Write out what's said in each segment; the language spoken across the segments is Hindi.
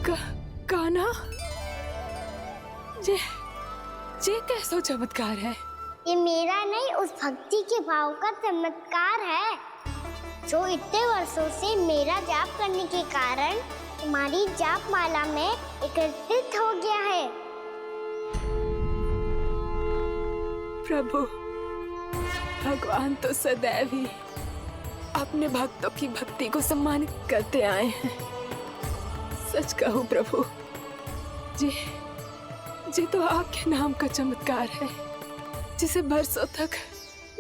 कान्हा, ये कैसा चमत्कार है? ये मेरा नहीं, उस भक्ति के भाव का चमत्कार है जो इतने वर्षों से मेरा जाप करने के कारण तुम्हारी जाप माला में एकत्रित हो गया है। प्रभु, भगवान तो सदैव ही अपने भक्तों की भक्ति को सम्मानित करते आए हैं। सच कहूं प्रभु, जी तो आपके नाम का चमत्कार है, जिसे बरसों तक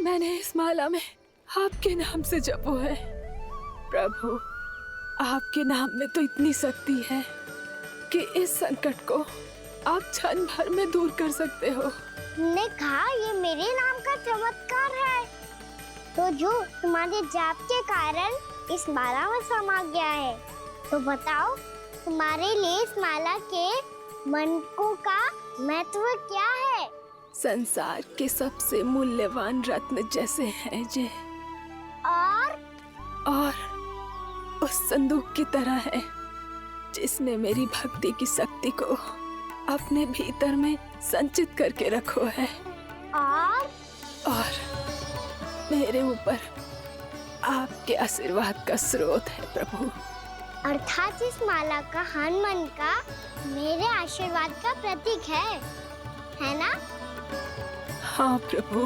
मैंने इस माला में आपके नाम से जपो है। प्रभु, आपके नाम में तो इतनी शक्ति है कि इस संकट को आप क्षण भर में दूर कर सकते हो। तुमने कहा ये मेरे नाम का चमत्कार है, तो जो तुम्हारे जाप के कारण इस माला में समा गया है, तो बताओ तुम्हारे लिए इस माला के मनकों का महत्व क्या है? संसार के सबसे मूल्यवान रत्न जैसे हैं जे, और उस संदूक की तरह है जिसने मेरी भक्ति की शक्ति को अपने भीतर में संचित करके रखो है, और मेरे ऊपर आपके आशीर्वाद का स्रोत है प्रभु। अर्थात इस माला का हनुमान का मेरे आशीर्वाद का प्रतीक है ना? हाँ प्रभु।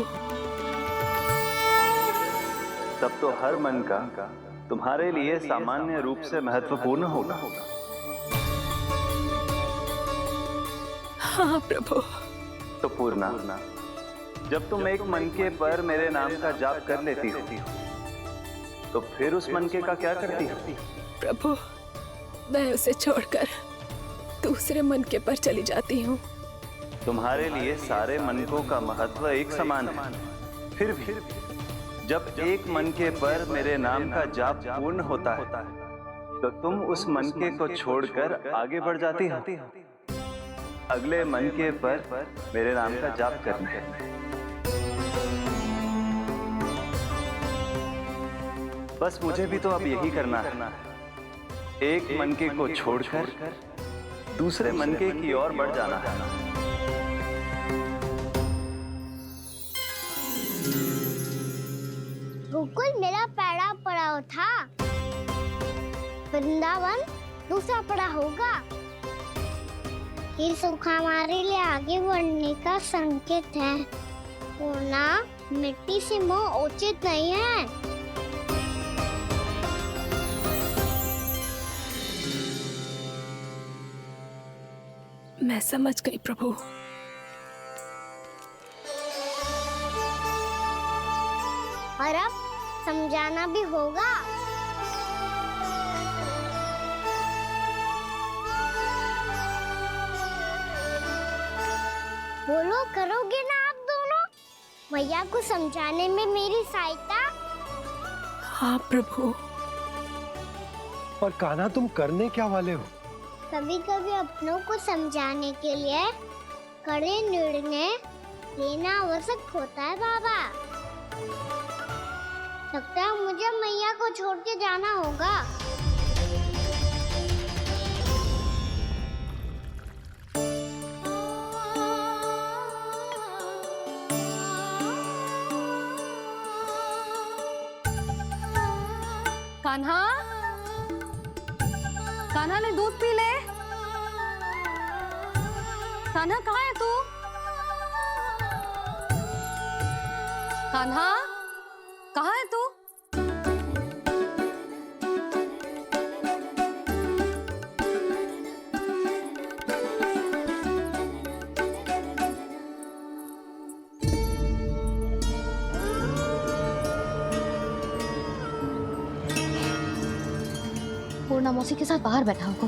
तब तो हर मन का तुम्हारे लिए सामान्य रूप से महत्वपूर्ण होगा। हाँ प्रभु। तो पूर्णा, जब तुम एक मनके पर मेरे नाम का जाप कर लेती हो, तो फिर उस मनके का क्या करती हो? प्रभु, मैं उसे छोड़कर दूसरे मनके पर चली जाती हूँ। तुम्हारे लिए सारे मनकों का महत्व एक समान है, फिर भी जब एक मनके पर मेरे नाम का जाप पूर्ण होता है, तो तुम उस मनके को छोड़कर आगे बढ़ जाती हो अगले मनके पर मेरे नाम का जाप करने। बस मुझे भी तो अब यही करना है, एक मनके को छोड़कर दूसरे मनके की ओर बढ़ जाना है। गोकुल मेरा पहला पड़ाव था, वृंदावन दूसरा पड़ा होगा। ये सुख हमारे लिए आगे बढ़ने का संकेत है। पूर्णा, मिट्टी से मोह उचित नहीं है। मैं समझ गई प्रभु। और अब समझाना भी होगा। बोलो, करोगे ना आप दोनों? मैया को समझाने में मेरी सहायता? हाँ प्रभु। और कान्हा, तुम करने क्या वाले हो? कभी कभी अपनों को समझाने के लिए कड़े निर्णय लेना आवश्यक होता है बाबा। लगता है मुझे मैया को छोड़ के जाना होगा। कान्हा, कान्हा ने दूध पी ले। कान्हा, कहाँ है तू? कान्हा, कहाँ है तू? पूर्णा मौसी के साथ बाहर बैठा होगा।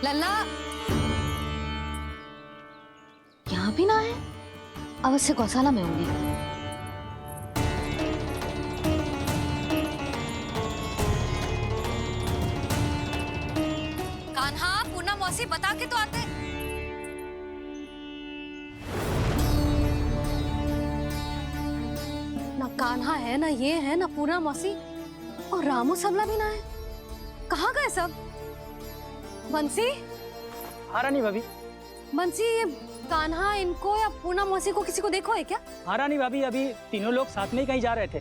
लल्ला, यहाँ भी ना है। अवश्य गौशाला में होंगी। कान्हा, पूर्णा मौसी बता के तो आते। ना कान्हा है, ना ये है, ना पूर्णा मौसी, और रामू सबला भी ना है। कहाँ गए सब? बंसी? हाँ रानी भाभी। बंसी, ये कान्हा इनको या पूर्णा मौसी को किसी को देखो है क्या? हाँ रानी भाभी, अभी तीनों लोग साथ में ही कहीं जा रहे थे।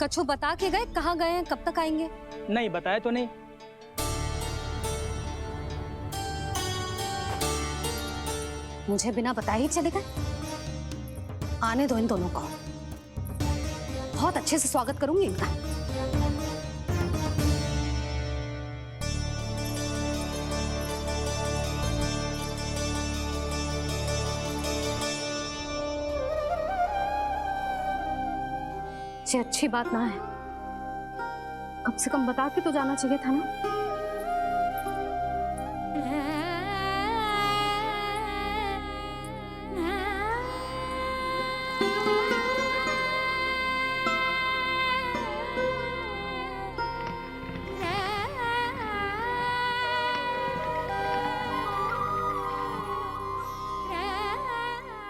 कछु बता के गए कहाँ गए हैं, कब तक आएंगे? नहीं बताया तो नहीं। मुझे बिना बताए ही चले गए। आने दो इन दोनों को, बहुत अच्छे से स्वागत करूंगी इनका। ये अच्छी बात ना है, कम से कम बता के तो जाना चाहिए था ना।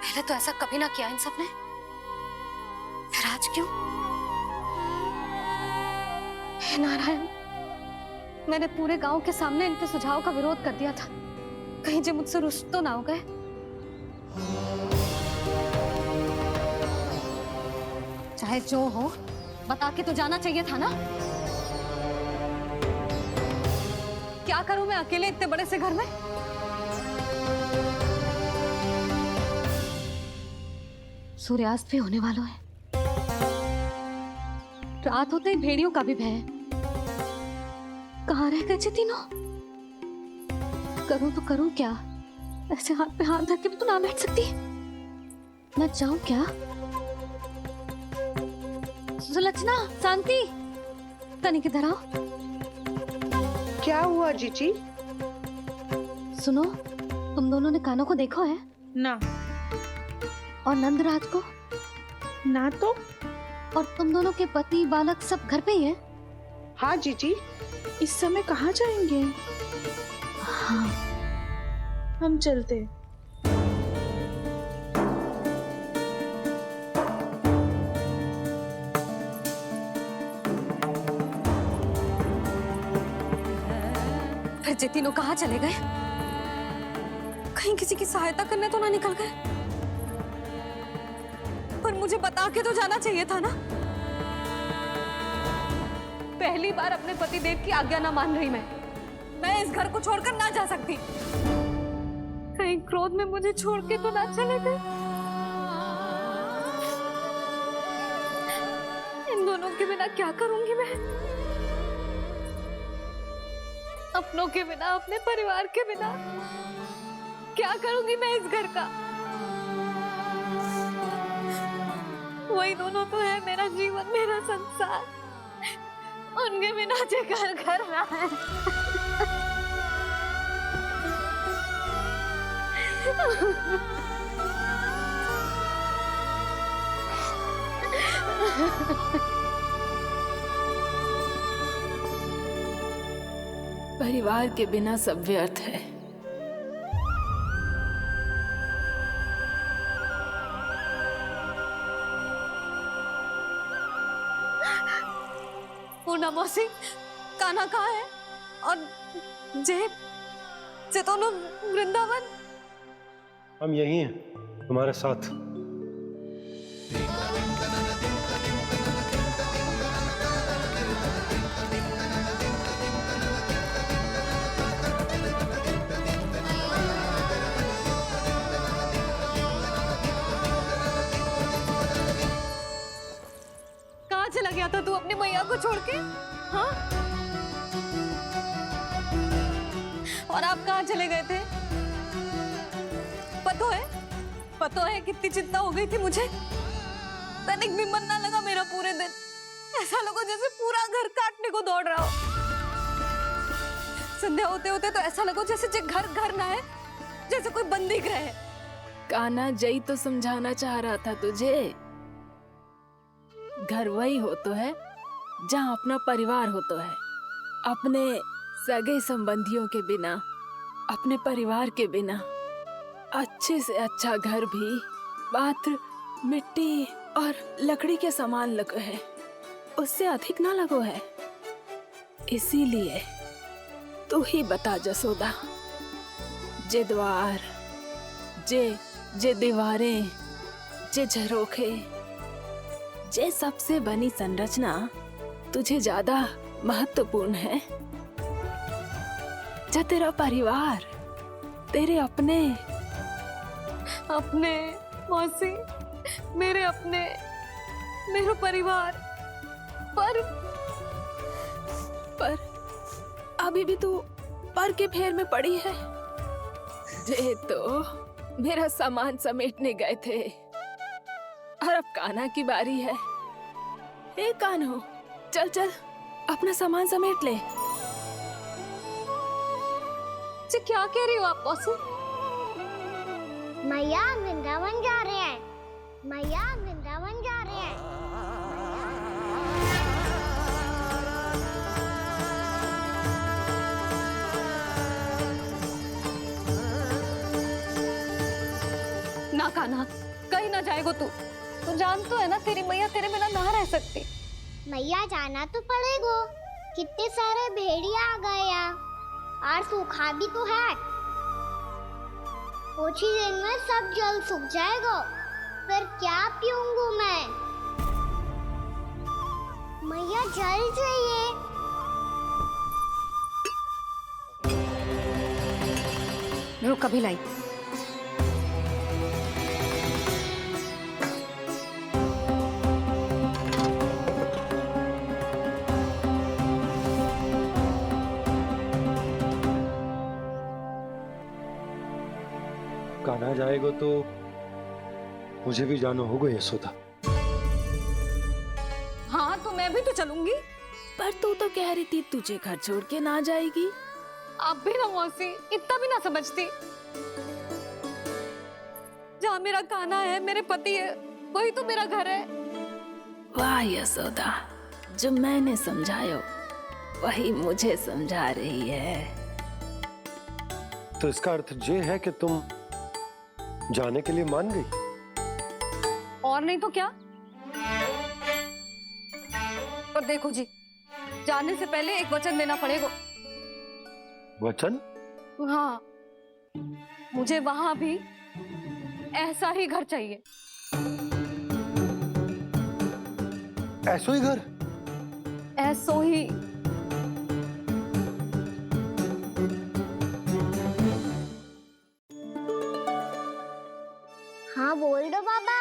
पहले तो ऐसा कभी ना किया इन सब ने, फिर आज क्यों? हे नारायण, मैंने पूरे गांव के सामने इनके सुझाव का विरोध कर दिया था, कहीं जे मुझसे रुष्ट तो ना हो गए। चाहे जो हो, बता के तो जाना चाहिए था ना। क्या करूं मैं अकेले इतने बड़े से घर में? सूर्यास्त भी होने वाला है, रात होते ही भेड़ियों का भी भय है। कहाँ रह गए थे तीनों? करूं तो करूं क्या? ऐसे हाथ पे हाथ धर के तो ना बैठ सकती। मैं जाऊं क्या? सुलक्षणा, शांति, तनिक इधर आओ। क्या हुआ जीजी? सुनो, तुम दोनों ने कानों को देखा है? ना। और नंदराज को? ना तो। और तुम दोनों के पति बालक सब घर पे ही हैं? हाँ जीजी, इस समय कहाँ जाएंगे? हाँ। हम चलते। फिर जे तीनों कहाँ चले गए? कहीं किसी की सहायता करने तो ना निकल गए? पर मुझे बता के तो जाना चाहिए था ना। पहली बार अपने पति देव की आज्ञा ना मान रही मैं इस घर को छोड़कर ना जा सकती। कहीं क्रोध में मुझे छोड़ के तो ना चले गए। इन दोनों के बिना क्या करूंगी मैं? अपनों के बिना, अपने परिवार के बिना क्या करूंगी मैं इस घर का? वही दोनों तो है मेरा जीवन, मेरा संसार। उनके बिना जे घर घर ना है। परिवार के बिना सब व्यर्थ है। पूर्णा मौसी, कान्हा कहाँ है? और जे दोनों वृंदावन? हम यही हैं, तुम्हारे साथ। कहाँ चला गया था तू अपनी मैया को छोड़ के? हाँ? और आप कहाँ चले गए थे? पता है कितनी चिंता हो गई थी मुझे। तनिक भी मन ना लगा मेरा पूरे दिन। ऐसा लगा जैसे पूरा घर काटने को दौड़ रहा हो। संध्या होते होते तो ऐसा लगा जैसे घर घर ना है, जैसे कोई बंदी गृह है। कान्हा, जय तो समझाना चाह रहा था तुझे। घर वही हो तो है जहाँ अपना परिवार हो तो है। अपने सगे संबंधियों के बिना, अपने परिवार के बिना अच्छे से अच्छा घर भी मात्र मिट्टी और लकड़ी के समान लगो है, उससे अधिक ना लगो है। इसीलिए तू ही बता जसोदा, जे द्वार, जे दीवारें, जे झरोखे, जे सबसे बनी संरचना तुझे ज्यादा महत्वपूर्ण है? जो तेरा परिवार, तेरे अपने मौसी, मेरे अपने, मेरा परिवार, पर अभी भी तू पर के फेर में पड़ी है। जे तो मेरा सामान समेटने गए थे और अब कान्हा की बारी है। हे कान्हो, चल चल अपना सामान समेट ले। जी क्या कह रही हो आप मौसी? मैया वृंदावन जा रहे हैं, मैया वृंदावन जा रहे हैं। ना कान्हा, कहीं ना जाएगो तू जान तो है ना तेरी मैया तेरे बिना ना रह सकती। मैया जाना तो पड़ेगा, कितने सारे भेड़िया आ गए यहाँ, और सूखा भी तो है। कुछ ही दिन में सब जल सूख जाएगा, फिर क्या पीऊंगा मैं? मैया जल चाहिए। रुक अभी लाई। कान्हा जाएगा तो मुझे भी जाना होगा यशोदा। हाँ तो मैं भी तो चलूंगी। पर तू तो कह रही थी तुझे घर छोड़ के ना जाएगी। आप भी ना मौसी, इतना भी ना समझती। जहाँ मेरा कान्हा है, मेरे पति है, वही तो मेरा घर है। वाह यशोदा, जो मैंने समझायो वही मुझे समझा रही है। तो इसका अर्थ ये है कि तुम जाने के लिए मान गई? और नहीं तो क्या। पर देखो जी, जाने से पहले एक वचन देना पड़ेगा। वचन? हाँ, मुझे वहां भी ऐसा ही घर चाहिए। ऐसो ही घर? ऐसो ही। हाँ बोल दो बाबा।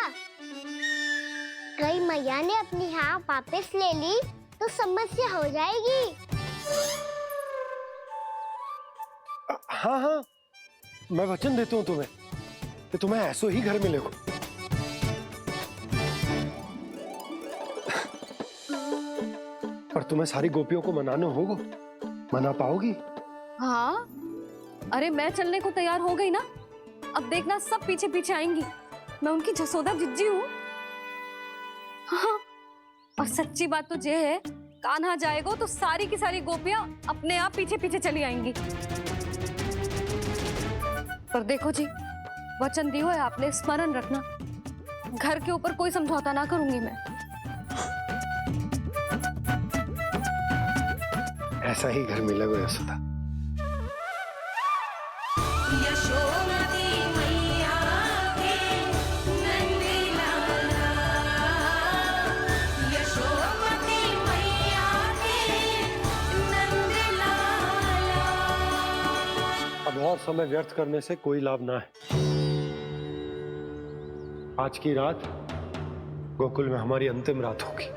कहीं मैया ने अपनी हाँ वापस ले ली तो समस्या हो जाएगी। हाँ हाँ, मैं वचन देता हूँ तुम्हें कि तुम्हें ऐसो ही घर मिलेगा। पर तुम्हें सारी गोपियों को मनाना होगा। मना पाओगी? हाँ, अरे मैं चलने को तैयार हो गई ना। अब देखना सब पीछे पीछे आएंगी। मैं उनकी जसोदा जिज्जी हूँ। हाँ, और सच्ची बात तो ये है, कान्हा जाएगा तो सारी की सारी गोपियां अपने आप पीछे पीछे चली आएंगी। पर देखो जी, वचन दियो है आपने, स्मरण रखना। घर के ऊपर कोई समझौता ना करूंगी मैं। ऐसा ही घर मिलेगा यशोदा। अब और समय व्यर्थ करने से कोई लाभ ना है। आज की रात गोकुल में हमारी अंतिम रात होगी।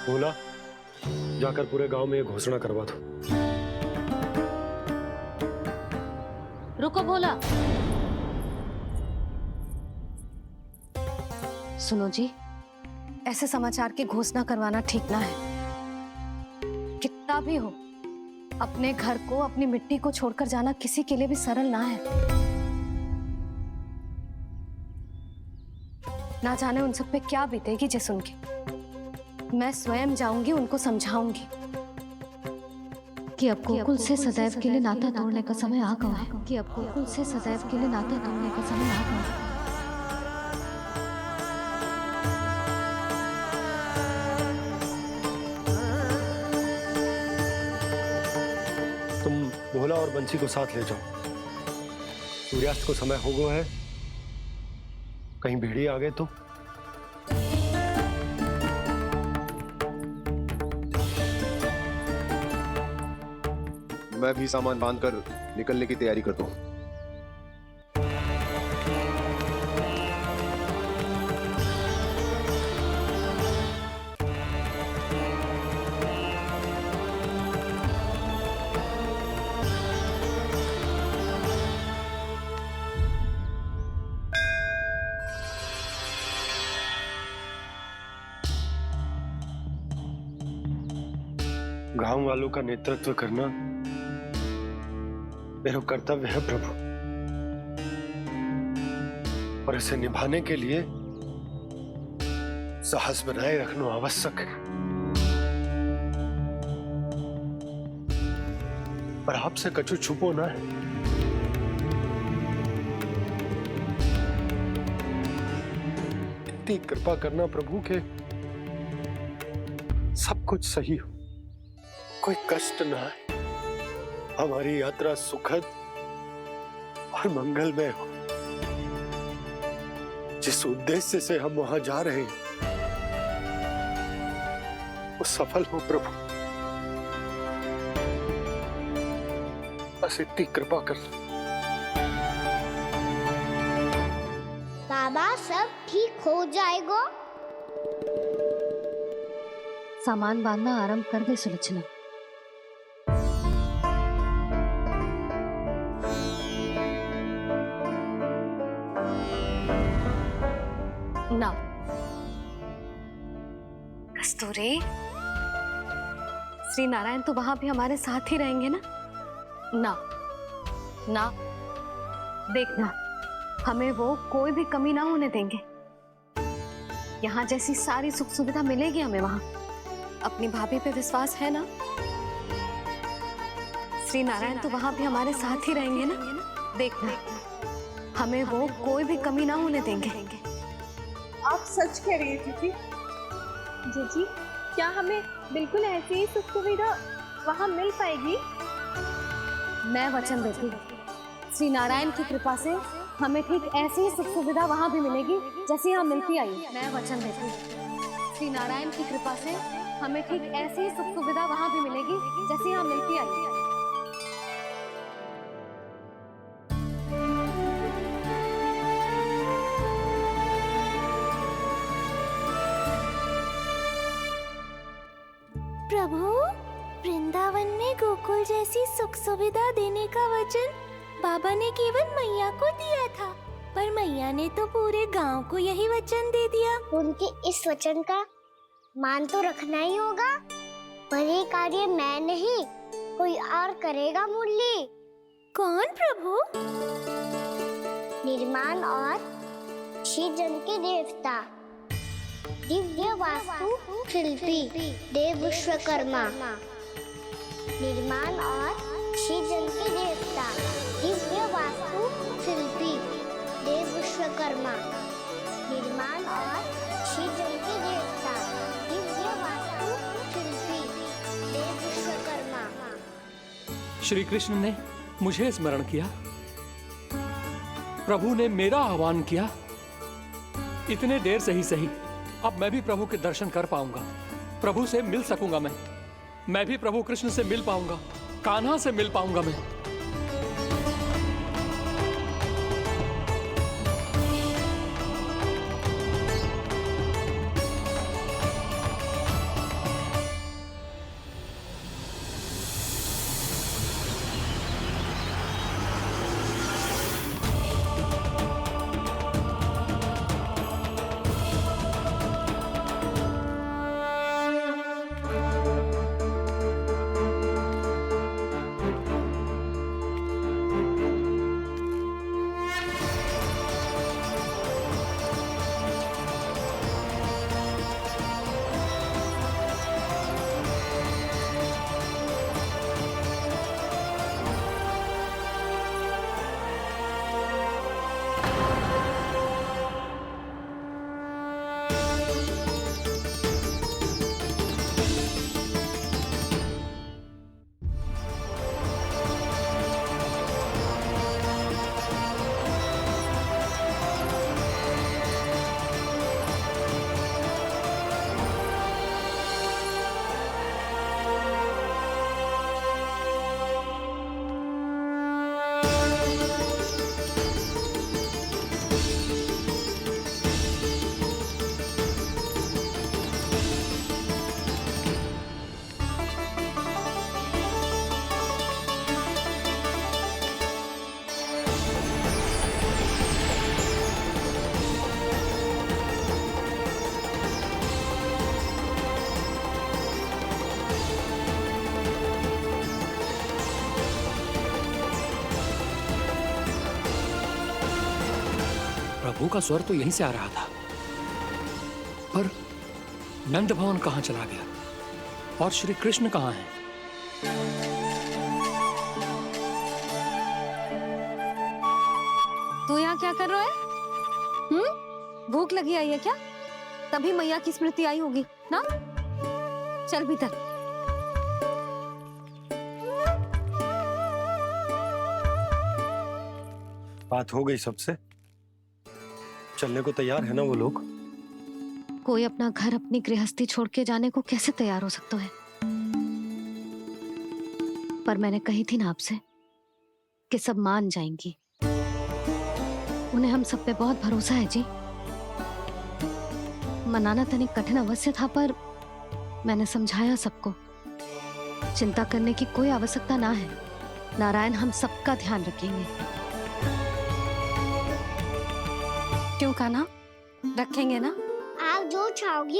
बोला, जाकर पूरे गांव में ये घोषणा करवा दो। रुको भोला। सुनो जी, ऐसे समाचार की घोषणा करवाना ठीक ना है। कितना भी हो, अपने घर को, अपनी मिट्टी को छोड़कर जाना किसी के लिए भी सरल ना है। ना जाने उन सब पे क्या बीतेगी जे सुन के। मैं स्वयं जाऊंगी, उनको समझाऊंगी कि अब गोकुल से सदैव के लिए नाता तोड़ने का समय आ गया है, कि अब गोकुल से सदैव के लिए नाता तोड़ने का समय आ गया है। तुम भोला और बंसी को साथ ले जाओ। सूर्यास्त को समय हो गया है, कहीं भेड़िए आ गए तो। मैं भी सामान बांधकर निकलने की तैयारी करता हूँ। गांव वालों का नेतृत्व करना मेरा कर्तव्य है प्रभु, और इसे निभाने के लिए साहस बनाए रखना आवश्यक है। पर आपसे कछु छुपो ना है। इतनी कृपा करना प्रभु के सब कुछ सही हो, कोई कष्ट ना है, हमारी यात्रा सुखद और मंगलमय हो। जिस उद्देश्य से हम वहां जा रहे हैं वो सफल हो प्रभु, बस इतनी कृपा कर। बाबा सब ठीक हो जाएगा। सामान बांधना आरंभ कर दे सुलोचना। ना कस्तूरी, श्री नारायण तो वहां भी हमारे साथ ही रहेंगे ना? ना ना, देखना हमें वो कोई भी कमी ना होने देंगे। यहाँ जैसी सारी सुख सुविधा मिलेगी हमें वहां। अपनी भाभी पे विश्वास है ना? श्री नारायण तो वहां भी हमारे साथ ही रहेंगे ना? देखना हमें वो कोई भी कमी ना होने देंगे। आप सच कह रही है जीजी। जीजी, क्या हमें बिल्कुल ऐसी ही सुख सुविधा वहाँ मिल पाएगी? मैं वचन देती हूँ, श्री नारायण की कृपा से हमें ठीक ऐसी ही सुख सुविधा वहाँ भी मिलेगी जैसी यहाँ मिलती आई। मैं वचन देती हूँ, श्री नारायण की कृपा से हमें ठीक ऐसी ही सुख सुविधा वहाँ भी मिलेगी जैसी यहाँ मिलती आई। प्रभु, वृंदावन में गोकुल जैसी सुख सुविधा देने का वचन बाबा ने केवल मैया को दिया था, पर मैया ने तो पूरे गांव को यही वचन दे दिया। उनके इस वचन का मान तो रखना ही होगा, पर ये कार्य मैं नहीं कोई और करेगा। मुरली कौन प्रभु? निर्माण और सृजन के देवता, दिव्य वास्तु शिल्पी देव विश्वकर्मा। निर्माण और सृजन के देवता, दिव्य वास्तु शिल्पी देव विश्वकर्मा। निर्माण और सृजन के देवता, दिव्य वास्तु शिल्पी देव विश्वकर्मा। श्री कृष्ण ने मुझे स्मरण किया, प्रभु ने मेरा आह्वान किया। इतने देर से ही सही, अब मैं भी प्रभु के दर्शन कर पाऊंगा, प्रभु से मिल सकूंगा। मैं भी प्रभु कृष्ण से मिल पाऊंगा, कान्हा से मिल पाऊंगा मैं। प्रभु का स्वर तो यहीं से आ रहा था, पर नंद भवन कहाँ चला गया और श्री कृष्ण कहाँ हैं? तू यहाँ क्या कर रहा है? भूख लगी आई है क्या? तभी मैया की स्मृति आई होगी ना? चल भीतर। बात हो गई सबसे? चलने को तैयार है ना वो लोग? कोई अपना घर, अपनी गृहस्थी छोड़ के जाने को कैसे तैयार हो सकता है? पर मैंने कही थी ना आपसे कि सब मान जाएंगी। उन्हें हम सब पे बहुत भरोसा है जी। मनाना तनिक कठिन अवश्य था, पर मैंने समझाया सबको। चिंता करने की कोई आवश्यकता ना है। नारायण हम सबका ध्यान रखेंगे। क्यों कान्हा, रखेंगे ना? आप जो चाहोगी